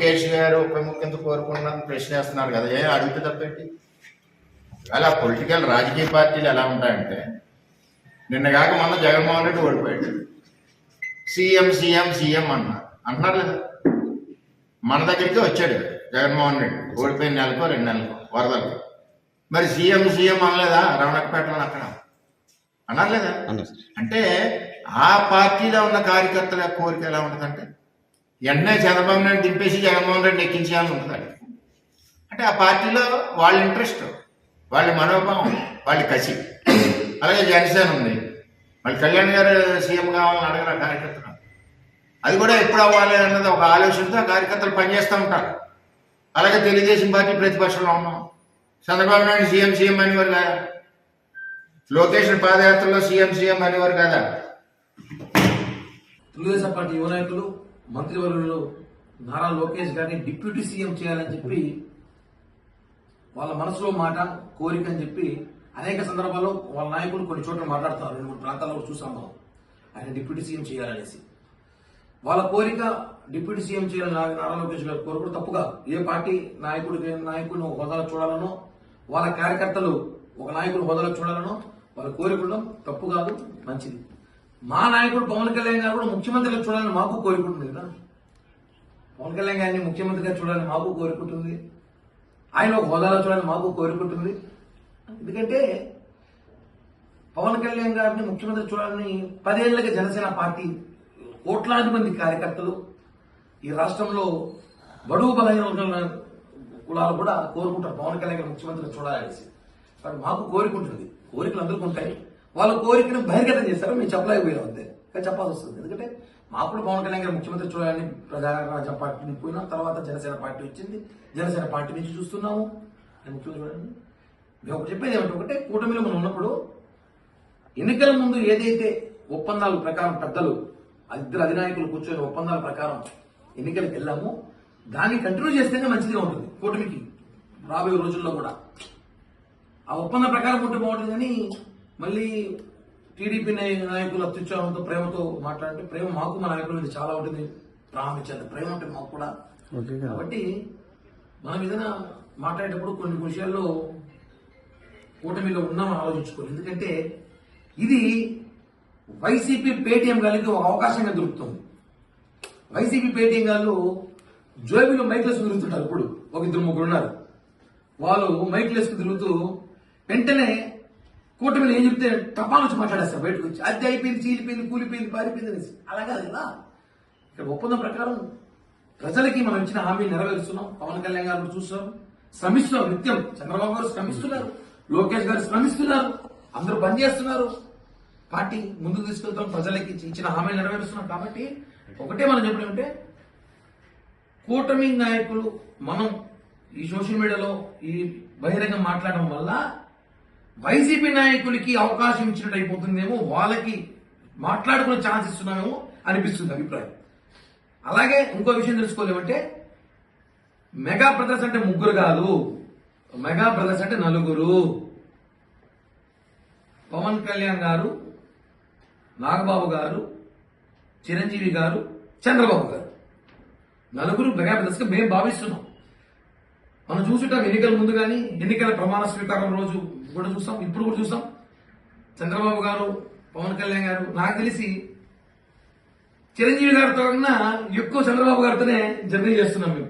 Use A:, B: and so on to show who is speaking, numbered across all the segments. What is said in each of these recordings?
A: లోకేష్ గారు ఉప ముఖ్యమంత్రి కోరుకున్నాను ప్రశ్న వేస్తున్నారు కదా, ఏం అడిగితే తప్పేంటి? అలా పొలిటికల్ రాజకీయ పార్టీలు ఎలా ఉంటాయంటే, నిన్న కాక మొన్న జగన్మోహన్ రెడ్డి ఓడిపోయాడు, సీఎం సీఎం సీఎం అంటున్నారు లేదా? మన దగ్గరికి వచ్చాడు జగన్మోహన్ రెడ్డి ఓడిపోయిన నెలకో 2 నెలలకో వరదలు, మరి సీఎం సీఎం అనలేదా? రమణకపేటలో అక్కడ అన్నారు లేదా? అంటే ఆ పార్టీలో ఉన్న కార్యకర్తల కోరిక ఎలా ఉంటుందంటే, వెంటనే చంద్రబాబు నాయుడు దింపేసి జగన్మోహన్ రెడ్డి ఎక్కించాలని ఉంటుంది. అంటే ఆ పార్టీలో వాళ్ళ ఇంట్రెస్ట్, వాళ్ళ మనోభావం, వాళ్ళ కసి. అలాగే జనసేన ఉంది, మళ్ళీ కళ్యాణ్ గారు సీఎం కావాలని అడగరు ఆ కార్యకర్తలు. అది కూడా ఎప్పుడు అవ్వాలి అన్నది ఒక ఆలోచనతో ఆ కార్యకర్తలు పనిచేస్తూ ఉంటారు. అలాగే తెలుగుదేశం పార్టీ ప్రతిపక్షంలో ఉన్నాం, చంద్రబాబు నాయుడు సీఎం సీఎం అనేవారు కదా, లోకేష్ పాదయాత్రలో సీఎం సీఎం అనేవారు కదా.
B: తెలుగుదేశం పార్టీ యువ నాయకులు మంత్రివర్యులు నారా లోకేష్ గారిని డిప్యూటీ సీఎం చేయాలని చెప్పి వాళ్ళ మనసులో మాట కోరిక అని చెప్పి అనేక సందర్భాల్లో వాళ్ళ నాయకులు కొన్ని చోట్ల మాట్లాడుతున్నారు. 2-3 ప్రాంతాల్లో చూసాం మనం, ఆయన డిప్యూటీ సీఎం చేయాలనేసి. వాళ్ళ కోరిక డిప్యూటీ సీఎం చేయాలని నారా లోకేష్ గారు కోరుకోవడం తప్పుగా, ఏ పార్టీ నాయకుడిని ఒక హోదాలో చూడాలనో, వాళ్ళ కార్యకర్తలు ఒక నాయకుడు హోదాలో చూడాలనో వాళ్ళు కోరుకోవడం తప్పు కాదు, మంచిది. మా నాయకుడు పవన్ కళ్యాణ్ గారు కూడా ముఖ్యమంత్రిగా చూడాలని మాకు కోరుకుంటుంది కదా. పవన్ కళ్యాణ్ గారిని ముఖ్యమంత్రిగా చూడాలని మాకు కోరుకుంటుంది, ఆయన ఒక హోదాలో చూడాలని మాకు కోరుకుంటుంది. ఎందుకంటే పవన్ కళ్యాణ్ గారిని ముఖ్యమంత్రి చూడాలని 10 ఏళ్లకి జనసేన పార్టీ కోట్లాది మంది కార్యకర్తలు ఈ రాష్ట్రంలో బడుగు బలహీన కులాలు కూడా కోరుకుంటారు పవన్ కళ్యాణ్ గారు ముఖ్యమంత్రిగా చూడాలనేసి. కానీ మాకు కోరికుంటుంది, కోరికలు అందరికీ ఉంటాయి. వాళ్ళ కోరికను బహిర్గతం చేస్తారో మేము చెప్పలేకపోయాం, అంతే. కానీ చెప్పాల్సి వస్తుంది, ఎందుకంటే మాకు కూడా పవన్ కళ్యాణ్ గారు ముఖ్యమంత్రి చూడాలని ప్రజారాజ్య పార్టీని పోయినా, తర్వాత జనసేన పార్టీ వచ్చింది, జనసేన పార్టీ నుంచి చూస్తున్నాము ముఖ్యమంత్రి చూడాలని. మేము ఒకటి చెప్పేది ఏమంటే, ఒకటే కూటమిలో మనం ఉన్నప్పుడు ఎన్నికల ముందు ఏదైతే ఒప్పందాల ప్రకారం పెద్దలు ఇద్దరు అధినాయకులు కూర్చొని ఒప్పందాల ప్రకారం ఎన్నికలకు వెళ్ళామో దాన్ని కంటిన్యూ చేస్తేనే మంచిగా ఉంటుంది కూటమికి రాబోయే రోజుల్లో కూడా. ఆ ఒప్పందం ప్రకారం ఉంటే బాగుంటుంది. కానీ మళ్ళీ టీడీపీ నాయకులు అత్యుత్సాహంతో ప్రేమతో మాట్లాడితే, ప్రేమ మాకు మా నాయకుల మీద చాలా ఉంటుంది, ప్రారంభించాలి ప్రేమ ఉంటుంది మాకు కూడా. కాబట్టి మనం ఏదైనా మాట్లాడేటప్పుడు కొన్ని విషయాల్లో కూటమిలో ఉన్నామని ఆలోచించుకోవాలి. ఎందుకంటే ఇది వైసీపీ పేటీఎం గారికి ఒక అవకాశంగా దొరుకుతుంది. వైసీపీ పేటీఎం గారు జోబీలో మైక్లెస్ తిరుగుతుంటారు. ఇప్పుడు ఒక 2-3 ఉన్నారు, వాళ్ళు మైక్లెస్ తిరుగుతూ వెంటనే కూటమిలో ఏం చెప్తే టపాలు వచ్చి మాట్లాడేస్తారు బయటకు వచ్చి, అది అయిపోయింది, చీలిపోయింది, కూలిపోయింది, పారిపోయింది అనేసి. అలా కాదు కదా. ఇక్కడ ఒప్పందం ప్రకారం ప్రజలకి మనం ఇచ్చిన హామీ నెరవేరుస్తున్నాం. పవన్ కళ్యాణ్ గారు చూస్తాం, శ్రమిస్తున్నారు నిత్యం. చంద్రబాబు గారు శ్రమిస్తున్నారు, లోకేష్ గారు శ్రమిస్తున్నారు, అందరూ పనిచేస్తున్నారు. పార్టీ ముందుకు తీసుకెళ్తాం, ప్రజలకి ఇచ్చిన హామీ నెరవేరుస్తున్నాం. కాబట్టి ఒకటే మనం చెప్పడం అంటే, కూటమి నాయకులు మనం ఈ సోషల్ మీడియాలో ఈ బహిరంగ మాట్లాడడం వల్ల వైసీపీ నాయకులకి అవకాశం ఇచ్చినట్టు అయిపోతుందేమో, వాళ్ళకి మాట్లాడుకునే ఛాన్స్ ఇస్తున్నామేమో అనిపిస్తుంది అభిప్రాయం. అలాగే ఇంకో విషయం తెలుసుకోలేమంటే, మెగా బ్రదర్స్ అంటే 3 కాదు, మెగా బ్రదర్స్ అంటే 4. పవన్ కళ్యాణ్ గారు, నాగబాబు గారు, చిరంజీవి గారు, చంద్రబాబు గారు, 4 మెగా బ్రదర్స్ గా మేము భావిస్తున్నాం. మనం చూసుంటాం ఎన్నికల ముందు కానీ, ఎన్నికల ప్రమాణ స్వీకారం రోజు కూడా చూస్తాం, ఇప్పుడు కూడా చూస్తాం. చంద్రబాబు గారు, పవన్ కళ్యాణ్ గారు, నాకు తెలిసి చిరంజీవి గారితో కన్నా ఎక్కువ చంద్రబాబు గారితోనే జర్నీ చేస్తున్నాం మేము.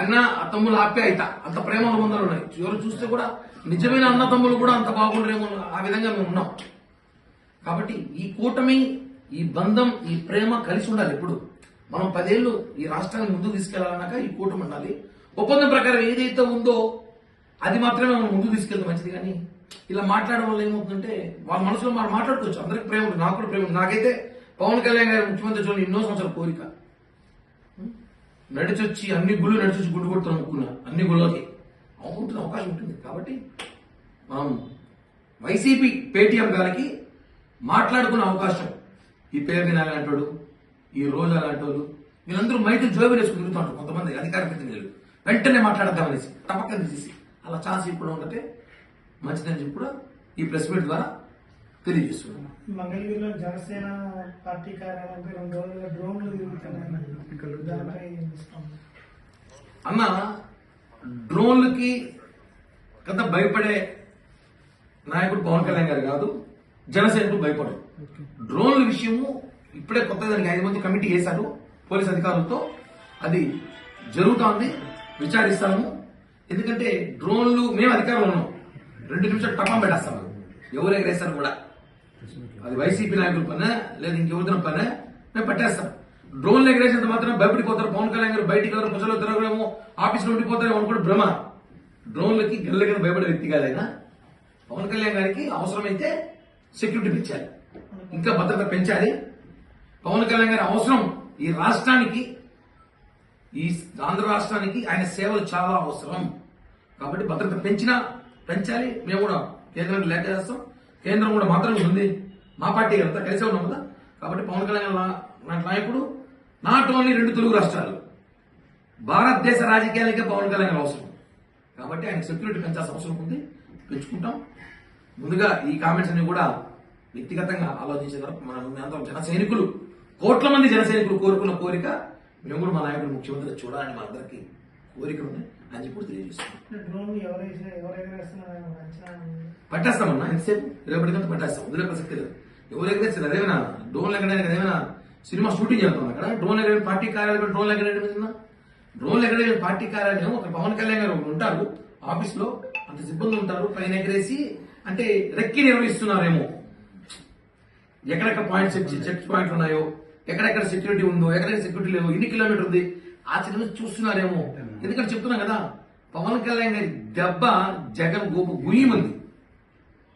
B: అన్న తమ్ముళ్ళు ఆప్యాయత, అంత ప్రేమ అనుబంధాలు ఉన్నాయి. ఎవరు చూస్తే కూడా నిజమైన అన్న తమ్ముళ్ళు కూడా అంత బాగుండరేమో, ఆ విధంగా మేము ఉన్నాం. కాబట్టి ఈ కూటమి, ఈ బంధం, ఈ ప్రేమ కలిసి ఉండాలి. ఎప్పుడు మనం 10 ఏళ్లు ఈ రాష్ట్రాన్ని ముందుకు తీసుకెళ్లాలన్నాక ఈ కూటమి ఉండాలి. ఒప్పందం ప్రకారం ఏదైతే ఉందో అది మాత్రమే మనం ముందుకు తీసుకెళ్తే మంచిది. కానీ ఇలా మాట్లాడడం వల్ల ఏమవుతుందంటే, వాళ్ళ మనసులో మనం మాట్లాడుకోవచ్చు, అందరికి ప్రేమ ఉంటుంది, నాకు కూడా ప్రేమ ఉంటుంది. నాకైతే పవన్ కళ్యాణ్ గారు ముఖ్యమంత్రి చూడండి ఎన్నో సంవత్సరాల కోరిక. నడిచొచ్చి అన్ని గుళ్ళు నడిచొచ్చి గుడ్డు కొడుతున్నాం, ముక్కున్నా అన్ని గుళ్ళకి ఉంటుంది, అవకాశం ఉంటుంది. కాబట్టి మనం వైసీపీ పేటీఎం గారికి మాట్లాడుకునే అవకాశం, ఈ పేరు వినాలి అంటాడు, ఈ రోజు అలాంటి వాళ్ళు వీళ్ళందరూ మైకులు జోబీలు వేసుకుని తిరుగుతూ ఉంటారు. కొంతమంది అధికార ప్రతినిధులు వెంటనే మాట్లాడదామనేసి టపక్కన తీసేసి అలా ఛాన్స్ ఇప్పుడు ఉంటే మంచిదని చెప్పి కూడా ఈ ప్రెస్ మీట్ ద్వారా తెలియజేస్తున్నాం.
C: మంగళగిరిలో జనసేన పార్టీ కార్యాలయంపై 2 రోజులుగా డ్రోన్లు తిరుగుతున్నాయి. దానిపై ఏం చేస్తాం?
B: అన్న, డ్రోన్లకి కదా భయపడే నాయకుడు పవన్ కళ్యాణ్ గారు కాదు, జనసేనకు భయపడరు. డ్రోన్ల విషయము ఇప్పుడే కొత్త దానికి 5 మంది కమిటీ వేశారు పోలీస్ అధికారులతో. అది జరుగుతోంది, విచారిస్తాము. ఎందుకంటే డ్రోన్లు మేము అధికారంలో ఉన్నాం, 2 నిమిషాలు టపం పెట్టేస్తాం. ఎవరు ఎగరేస్తారు కూడా, అది వైసీపీ నాయకుల పనే లేదా ఇంకెవరిన పనే, మేము పట్టేస్తాం. డ్రోన్లు ఎగరేసేంత మాత్రం భయపడిపోతారు. పవన్ కళ్యాణ్ గారు బయటికి ఎవరు ప్రజలు తిరగడమో, ఆఫీసులో ఉండిపోతారేమో అనుకోండి భ్రమ. డ్రోన్లకి గెల్లగిన భయపడే వ్యక్తి కాదైనా. పవన్ కళ్యాణ్ గారికి అవసరమైతే సెక్యూరిటీ పెంచాలి, ఇంకా భద్రత పెంచాలి. పవన్ కళ్యాణ్ గారి అవసరం ఈ రాష్ట్రానికి, ఈ ఆంధ్ర రాష్ట్రానికి ఆయన సేవలు చాలా అవసరం. కాబట్టి భద్రత పెంచాలి. మేము కూడా కేంద్రానికి లేఖ చేస్తాం. కేంద్రం కూడా మాత్రమే ఉంది, మా పార్టీ అంతా కలిసే ఉన్నాం కదా. కాబట్టి పవన్ కళ్యాణ్ లాంటి నాయకుడు నాట్ ఓన్లీ 2 తెలుగు రాష్ట్రాలు, భారతదేశ రాజకీయాలకే పవన్ కళ్యాణ్ అవసరం. కాబట్టి ఆయన సెక్యూరిటీ పెంచాల్సిన అవసరం ఉంది, పెంచుకుంటాం. ముందుగా ఈ కామెంట్స్ అన్ని కూడా వ్యక్తిగతంగా ఆలోచించిన మన జన సైనికులు, కోట్ల మంది జన సైనికులు కోరుకున్న కోరిక. మేము కూడా మా నాయకుడు ముఖ్యమంత్రి చూడాలని మా అందరికీ కోరిక ఉంది అని చెప్పి తెలియజేస్తున్నాం.
C: డ్రోన్ ఎవరెగరేస్తున్నారో అంచనా
B: పట్టేస్తామన్నా, ఎంతసేపు రేపటికంతా పట్టేస్తాం. వదిలే ప్రసక్తి లేదు. ఎవరు ఎగరేస్తారు? అదేమైనా డ్రోన్ ఎగరేయడానికి అదేమైనా సినిమా షూటింగ్ చేస్తాం అక్కడ? డ్రోన్ ఎగరే పార్టీ కార్యాలయం డ్రోన్ ఎగరేయడం, డ్రోన్ ఎగరే పార్టీ కార్యాలయం ఒక పవన్ కళ్యాణ్ గారు ఉంటారు ఆఫీస్ లో, అంత సిబ్బంది ఉంటారు. పైన ఎగరేసి అంటే రెక్కి నిర్వహిస్తున్నారేమో, ఎక్కడెక్కడ పాయింట్స్ చెక్ పాయింట్లు ఉన్నాయో, ఎక్కడెక్కడ సెక్యూరిటీ ఉందో, ఎక్కడెక్కడ సెక్యూరిటీ లేవో, ఎన్ని కిలోమీటర్ ఉంది ఆ చిన్న చూస్తున్నారేమో. ఎందుకంటే చెప్తున్నా కదా, పవన్ కళ్యాణ్ గారి దెబ్బ జగన్ గోపు గుయ్యమంది,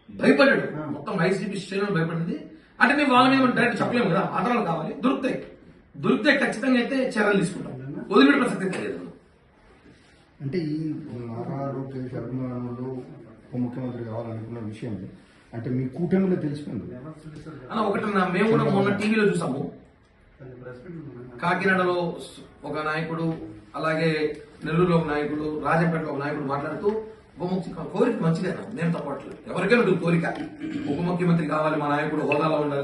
B: భయపడ్డాడు. మొత్తం వైసీపీ శ్రేణులు భయపడింది. అంటే మేము వాళ్ళ మీద డైరెక్ట్ చెప్పలేము కదా, ఆధారాలు కావాలి. దొరికితే ఖచ్చితంగా అయితే చర్యలు తీసుకుంటాం, వదిలిపెట్టే ప్రసక్తి తెలియదు.
D: అంటే ఈ నారా లోకేష్ అభిమానులు ఉప ముఖ్యమంత్రి కావాలనుకున్న విషయం అంటే మీ కూటమిలో తెలిసిపోయింది
B: అలా ఒకటన్నా. మేము కూడా మొన్న టీవీలో చూసాము, కాకినాడలో ఒక నాయకుడు, అలాగే నెల్లూరులో ఒక నాయకుడు, రాజంపేటలో ఒక నాయకుడు మాట్లాడుతూ ఉప ముఖ్యమంత్రి కోరిక మంచిదే, నేను తప్పట్లేదు. ఎవరికైనా కోరిక ఉప ముఖ్యమంత్రి కావాలి, మా నాయకుడు హోదాలో ఉండాలి.